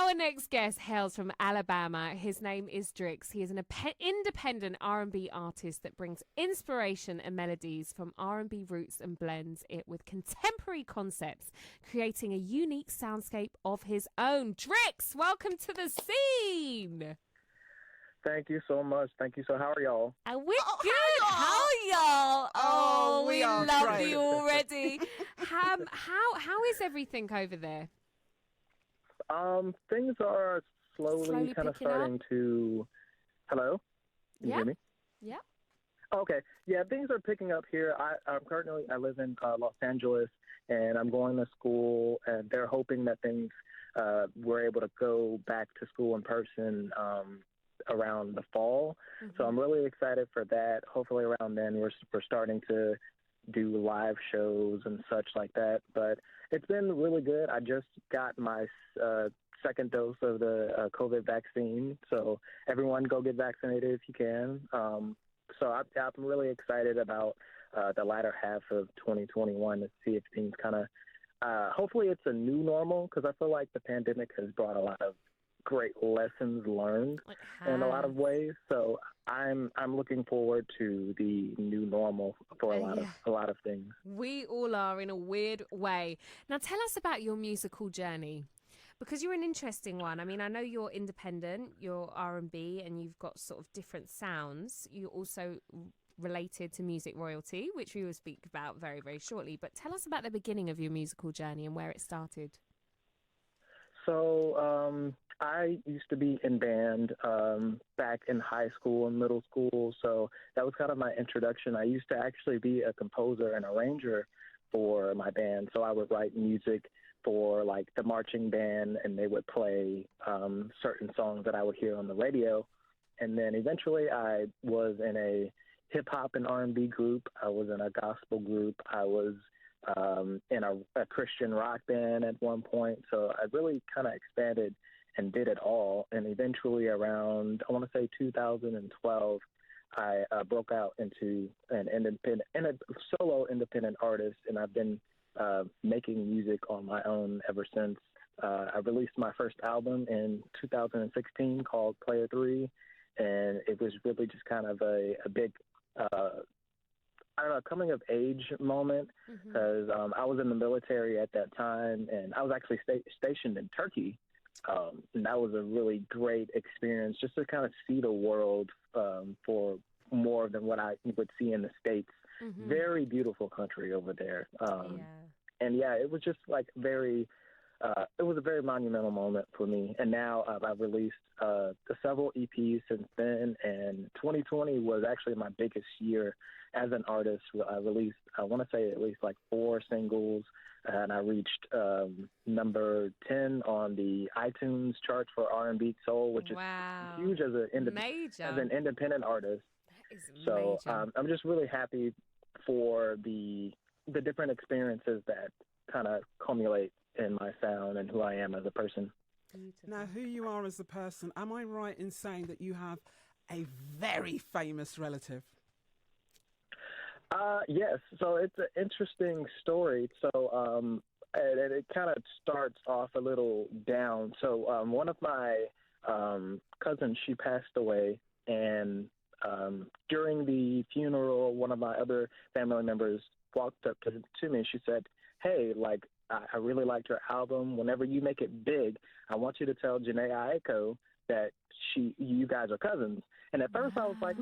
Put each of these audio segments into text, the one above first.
Our next guest hails from Alabama. His name is Drix. He is an independent R&B artist that brings inspiration and melodies from R&B roots and blends it with contemporary concepts, creating a unique soundscape of his own. Drix, welcome to the scene. Thank you so much. Thank you. So how are y'all? We're good. How are y'all? Oh, we love great. you already. How is everything over there? Things are slowly kind of picking starting to. Hello? Can you hear me? Yeah. Okay. Yeah, things are picking up here. I live in Los Angeles, and I'm going to school, and they're hoping that things we're able to go back to school in person around the fall. Mm-hmm. So I'm really excited for that. Hopefully around then we're starting to do live shows and such like that. But it's been really good. I just got my second dose of the COVID vaccine. So everyone go get vaccinated if you can. So I'm really excited about the latter half of 2021 to see if things kind of, hopefully it's a new normal, because I feel like the pandemic has brought a lot of great lessons learned in a lot of ways. So I'm looking forward to the new normal for a lot of things. We all are, in a weird way. Now tell us about your musical journey, because you're an interesting one. I mean, I know you're independent, you're R&B, and you've got sort of different sounds. You're also related to music royalty, which we will speak about very, very shortly. But tell us about the beginning of your musical journey and where it started. So I used to be in band back in high school and middle school, so that was kind of my introduction. I used to actually be a composer and arranger for my band, so I would write music for like the marching band, and they would play certain songs that I would hear on the radio. And then eventually I was in a hip-hop and R&B group. I was in a gospel group. I was in a Christian rock band at one point. So I really kind of expanded and did it all. And eventually around, I want to say 2012, I broke out into a solo independent artist, and I've been making music on my own ever since. I released my first album in 2016 called Player 3, and it was really just kind of a big I don't know, coming of age moment, because I was in the military at that time, and I was actually stationed in Turkey. And that was a really great experience, just to kind of see the world for more than what I would see in the States. Very beautiful country over there. And yeah, it was just like it was a very monumental moment for me. And now I've released several EPs since then, and 2020 was actually my biggest year as an artist. I released, I want to say, at least like 4 singles, and I reached number 10 on the iTunes chart for R&B Soul, which is huge as an independent artist. That is major. So I'm just really happy for the different experiences that kind of culminate in my sound and who I am as a person. Beautiful. Now, who you are as a person, am I right in saying that you have a very famous relative? Yes. So it's an interesting story. So it kind of starts off a little down. So one of my cousins, she passed away, and during the funeral, one of my other family members walked up to me and she said, "Hey, like, I really liked your album. Whenever you make it big, I want you to tell Janae Aiko that you guys are cousins." And at first I was like,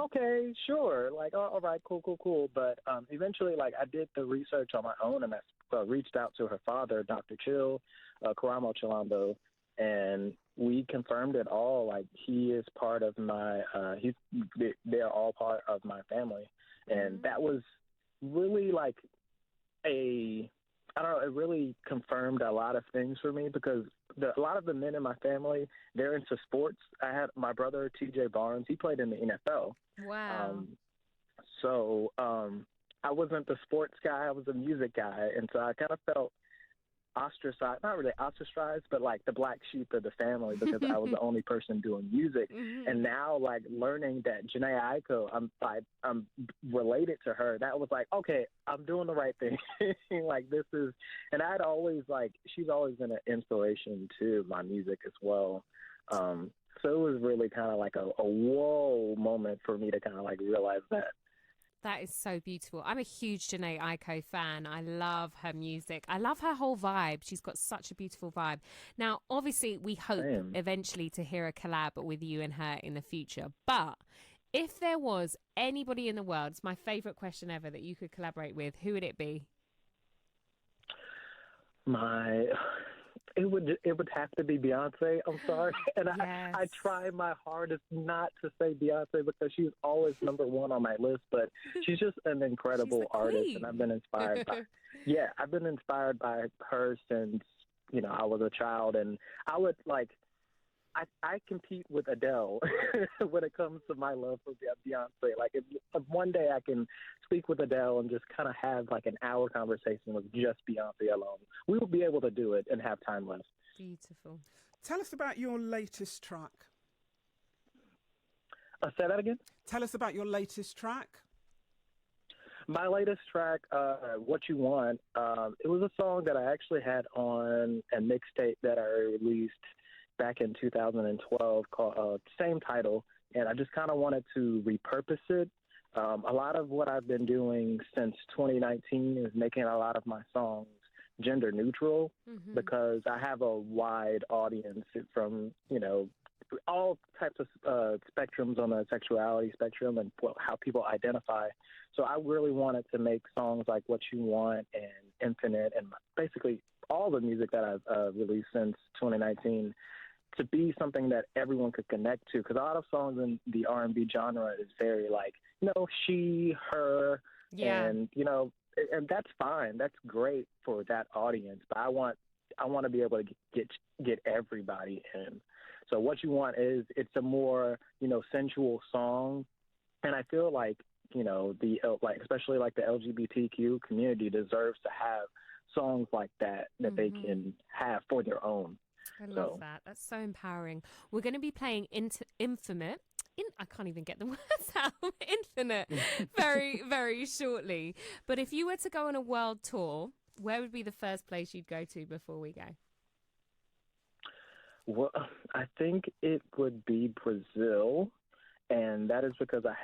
okay, sure. Like, oh, all right, cool. But eventually, like, I did the research on my own, and I reached out to her father, Dr. Chill, Karamo Chilambo, and we confirmed it all. Like, he is part of my, they're all part of my family. And that was really like I don't know, it really confirmed a lot of things for me, because a lot of the men in my family, they're into sports. I had my brother, TJ Barnes, he played in the NFL. Wow. So I wasn't the sports guy, I was a music guy. And so I kind of felt ostracized, not really ostracized, but like the black sheep of the family because I was the only person doing music. And now, like, learning that Janae Aiko, I'm related to her, that was like, okay, I'm doing the right thing. Like, this is, and I'd always, like, she's always been an inspiration to my music as well. So it was really kind of like a whoa moment for me to kind of like realize that. That is so beautiful. I'm a huge Janae Aiko fan. I love her music. I love her whole vibe. She's got such a beautiful vibe. Now, obviously, we hope eventually to hear a collab with you and her in the future. But if there was anybody in the world, it's my favourite question ever, that you could collaborate with, who would it be? It would have to be Beyonce. I'm sorry, and Yes. I try my hardest not to say Beyonce because she's always number one on my list. But she's just an incredible artist, and I've been inspired by. Yeah, I've been inspired by her since I was a child, and I would like. I compete with Adele when it comes to my love for Beyonce. Like, if one day I can speak with Adele and just kind of have like an hour conversation with just Beyonce alone, we will be able to do it and have time left. Beautiful. Tell us about your latest track. Say that again? Tell us about your latest track. My latest track, What You Want, it was a song that I actually had on a mixtape that I released back in 2012 called same title, and I just kind of wanted to repurpose it. A lot of what I've been doing since 2019 is making a lot of my songs gender neutral because I have a wide audience from, all types of spectrums on the sexuality spectrum and how people identify. So I really wanted to make songs like What You Want and Infinite and basically all the music that I've released since 2019 to be something that everyone could connect to, because a lot of songs in the R&B genre is very like, she, her, and and that's fine. That's great for that audience. But I want to be able to get everybody in. So What You Want it's a more sensual song, and I feel like especially like the LGBTQ community deserves to have songs like that they can have for their own. I love that. That's so empowering. We're going to be playing Infinite. I can't even get the words out. Infinite very, very shortly. But if you were to go on a world tour, where would be the first place you'd go to before we go? Well, I think it would be Brazil, and that is because I've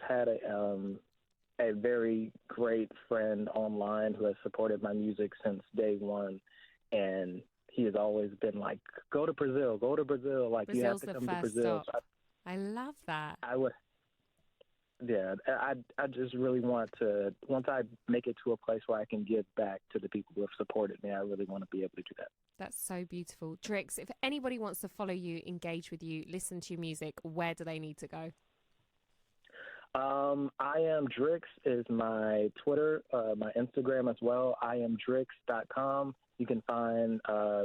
had a very great friend online who has supported my music since day one, and he has always been like, go to Brazil. Like, Brazil's you have to come to Brazil. Stop. I love that. I would. Yeah, I just really want to, once I make it to a place where I can give back to the people who have supported me, I really want to be able to do that. That's so beautiful. Drix, if anybody wants to follow you, engage with you, listen to your music, where do they need to go? I am Drix is my Twitter, my Instagram as well. IamDrix.com. You can find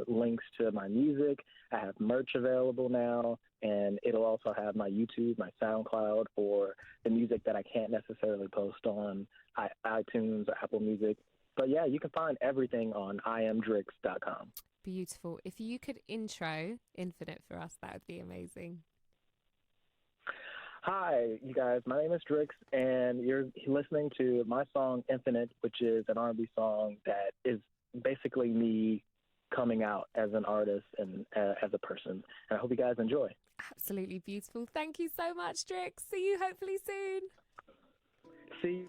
links to my music. I have merch available now, and it'll also have my YouTube, my SoundCloud, or the music that I can't necessarily post on iTunes or Apple Music. But yeah, you can find everything on IamDrix.com. Beautiful. If you could intro Infinite for us, that would be amazing. Hi, you guys. My name is Drix, and you're listening to my song Infinite, which is an R&B song that is basically me coming out as an artist and as a person. And I hope you guys enjoy. Absolutely beautiful. Thank you so much, Drix. See you hopefully soon. See you.